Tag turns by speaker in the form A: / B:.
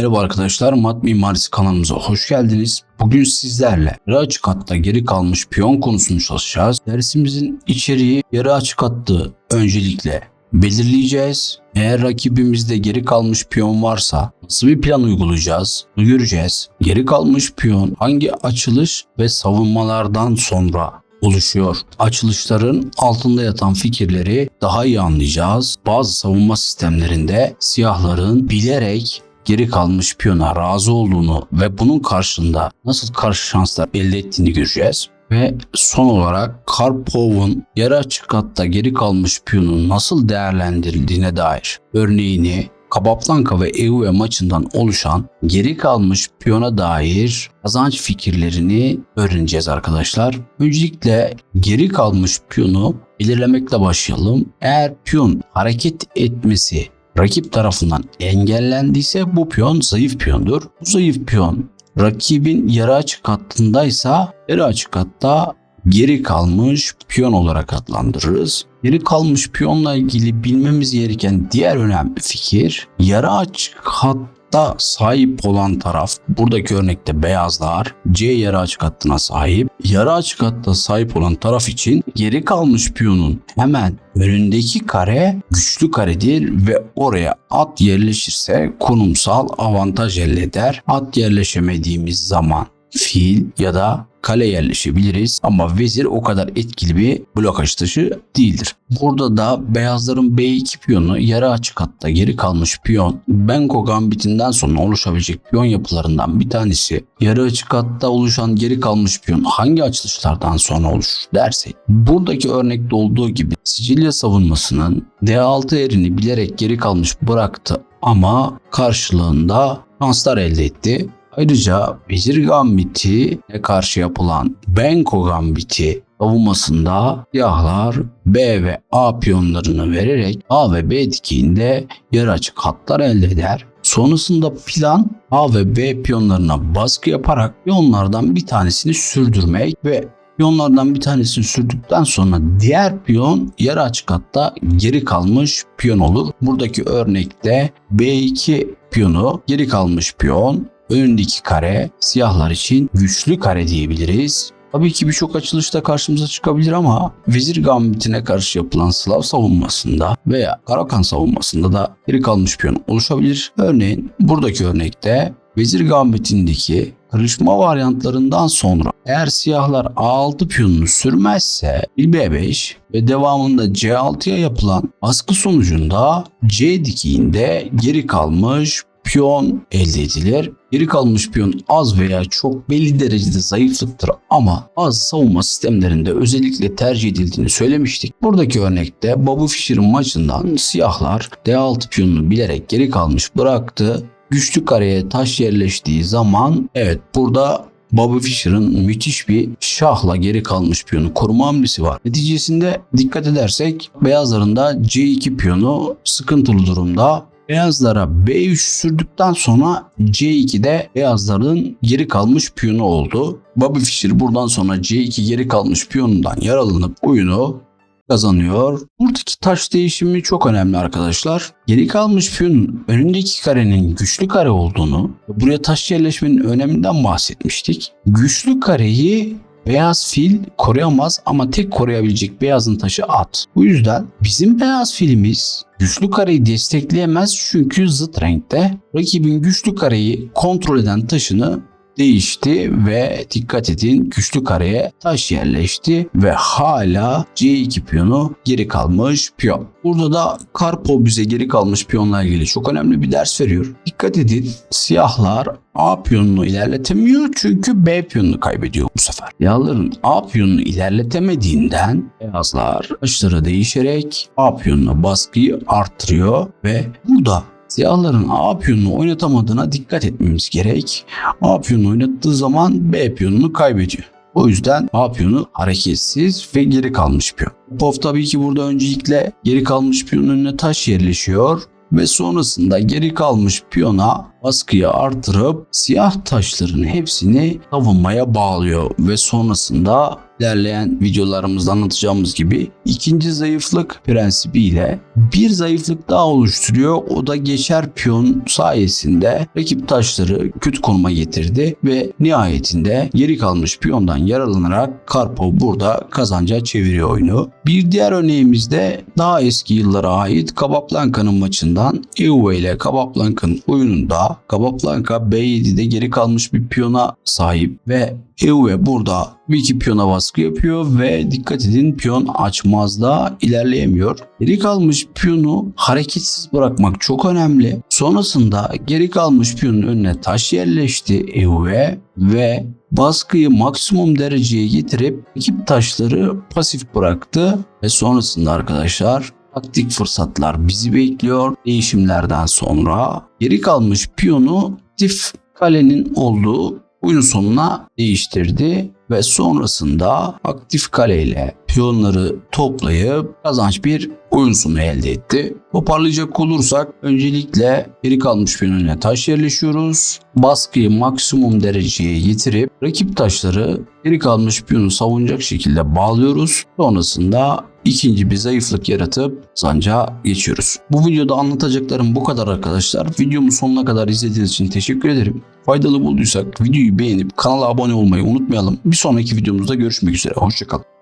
A: Merhaba arkadaşlar, Mat Mimarisi kanalımıza hoş geldiniz. Bugün sizlerle yarı açık hatta geri kalmış piyon konusunu çalışacağız. Dersimizin içeriği yarı açık hattı öncelikle belirleyeceğiz. Eğer rakibimizde geri kalmış piyon varsa nasıl bir plan uygulayacağız bunu göreceğiz. Geri kalmış piyon hangi açılış ve savunmalardan sonra oluşuyor? Açılışların altında yatan fikirleri daha iyi anlayacağız. Bazı savunma sistemlerinde siyahların bilerek geri kalmış piyona razı olduğunu ve bunun karşılığında nasıl karşı şanslar elde ettiğini göreceğiz. Ve son olarak Karpov'un yarı açık hatta geri kalmış piyonun nasıl değerlendirildiğine dair örneğini, Capablanca ve EUE maçından oluşan geri kalmış piyona dair kazanç fikirlerini öğreneceğiz arkadaşlar. Öncelikle geri kalmış piyonu belirlemekle başlayalım. Eğer piyon hareket etmesi rakip tarafından engellendiyse bu piyon zayıf piyondur. Bu zayıf piyon rakibin yarı açık hattındaysa yarı açık hatta geri kalmış piyon olarak adlandırırız. Geri kalmış piyonla ilgili bilmemiz gereken diğer önemli fikir, yarı açık hatta sahip olan taraf, buradaki örnekte beyazlar C yarı açık hattına sahip. Yarı açık hatta sahip olan taraf için geri kalmış piyonun hemen önündeki kare güçlü karedir ve oraya at yerleşirse konumsal avantaj elde eder. At yerleşemediğimiz zaman fil ya da kale yerleşebiliriz ama vezir o kadar etkili bir blokaj taşı değildir. Burada da beyazların B2 piyonu yarı açık hatta geri kalmış piyon, Benko gambitinden sonra oluşabilecek piyon yapılarından bir tanesi. Yarı açık hatta oluşan geri kalmış piyon hangi açılışlardan sonra oluşur dersek, buradaki örnekte olduğu gibi Sicilya savunmasının D6 erini bilerek geri kalmış bıraktı ama karşılığında şanslar elde etti. Ayrıca vezir gambiti karşı yapılan Benko gambiti savunmasında siyahlar B ve A piyonlarını vererek A ve B dikeğinde yarı açık hatlar elde eder. Sonrasında plan A ve B piyonlarına baskı yaparak piyonlardan bir tanesini sürdürmek ve piyonlardan bir tanesini sürdükten sonra diğer piyon yarı açık hatta geri kalmış piyon olur. Buradaki örnekte B2 piyonu geri kalmış piyon, önündeki kare siyahlar için güçlü kare diyebiliriz. Tabii ki birçok açılışta karşımıza çıkabilir ama vezir gambitine karşı yapılan Slav savunmasında veya Karakan savunmasında da geri kalmış piyon oluşabilir. Örneğin buradaki örnekte vezir gambitindeki kırışma varyantlarından sonra eğer siyahlar A6 piyonunu sürmezse fil B5 ve devamında C6'ya yapılan baskı sonucunda C dikeğinde geri kalmış piyon elde edilir. Geri kalmış piyon az veya çok belli derecede zayıflıktır ama bazı savunma sistemlerinde özellikle tercih edildiğini söylemiştik. Buradaki örnekte Bobby Fischer'ın maçından siyahlar D6 piyonunu bilerek geri kalmış bıraktı. Güçlü kareye taş yerleştiği zaman evet burada Bobby Fischer'ın müthiş bir şahla geri kalmış piyonu koruma hamlesi var. Neticesinde dikkat edersek beyazların da C2 piyonu sıkıntılı durumda. Beyazlara B3 sürdükten sonra C2'de beyazların geri kalmış piyonu oldu. Bobby Fischer buradan sonra C2 geri kalmış piyonundan yararlanıp oyunu kazanıyor. Buradaki taş değişimi çok önemli arkadaşlar. Geri kalmış piyonun önündeki karenin güçlü kare olduğunu, buraya taş yerleşmenin öneminden bahsetmiştik. Güçlü kareyi beyaz fil koruyamaz ama tek koruyabilecek beyazın taşı at. Bu yüzden bizim beyaz filimiz güçlü kareyi destekleyemez çünkü zıt renkte. Rakibin güçlü kareyi kontrol eden taşını değişti ve dikkat edin güçlü kareye taş yerleşti ve hala C2 piyonu geri kalmış piyon. Burada da Karpov bize geri kalmış piyonla ilgili çok önemli bir ders veriyor. Dikkat edin siyahlar A piyonunu ilerletemiyor çünkü B piyonunu kaybediyor bu sefer. Siyahların A piyonunu ilerletemediğinden beyazlar taşları değişerek A piyonuna baskıyı arttırıyor ve burada siyahların A piyonunu oynatamadığına dikkat etmemiz gerek. A piyonunu oynattığı zaman B piyonunu kaybediyor. O yüzden A piyonu hareketsiz ve geri kalmış piyon. Pov tabii ki burada öncelikle geri kalmış piyonun önüne taş yerleşiyor ve sonrasında geri kalmış piyona baskıyı artırıp siyah taşların hepsini savunmaya bağlıyor ve sonrasında ilerleyen videolarımızda anlatacağımız gibi ikinci zayıflık prensibiyle bir zayıflık daha oluşturuyor. O da geçer piyon sayesinde rakip taşları kötü konuma getirdi ve nihayetinde geri kalmış piyondan yararlanarak Karpov burada kazanca çeviriyor oyunu. Bir diğer örneğimizde daha eski yıllara ait Capablanca'nın maçından Euve ile Capablanca'nın oyununda Capablanca B7'de geri kalmış bir piyona sahip ve Euve burada bir iki piyona baskı yapıyor ve dikkat edin piyon açmazda ilerleyemiyor. Geri kalmış piyonu hareketsiz bırakmak çok önemli. Sonrasında geri kalmış piyonun önüne taş yerleşti Euve ve baskıyı maksimum dereceye getirip rakip taşları pasif bıraktı ve sonrasında arkadaşlar taktik fırsatlar bizi bekliyor. Değişimlerden sonra geri kalmış piyonu aktif kalenin olduğu oyun sonuna değiştirdi ve sonrasında aktif kaleyle piyonları toplayıp kazanç bir oyun sonu elde etti. Toparlayacak olursak öncelikle geri kalmış piyonun önüne taş yerleşiyoruz. Baskıyı maksimum dereceye getirip rakip taşları geri kalmış piyonu savunacak şekilde bağlıyoruz. Sonrasında ikinci bir zayıflık yaratıp kazanca geçiyoruz. Bu videoda anlatacaklarım bu kadar arkadaşlar. Videomu sonuna kadar izlediğiniz için teşekkür ederim. Faydalı bulduysak videoyu beğenip kanala abone olmayı unutmayalım. Bir sonraki videomuzda görüşmek üzere. Hoşçakalın.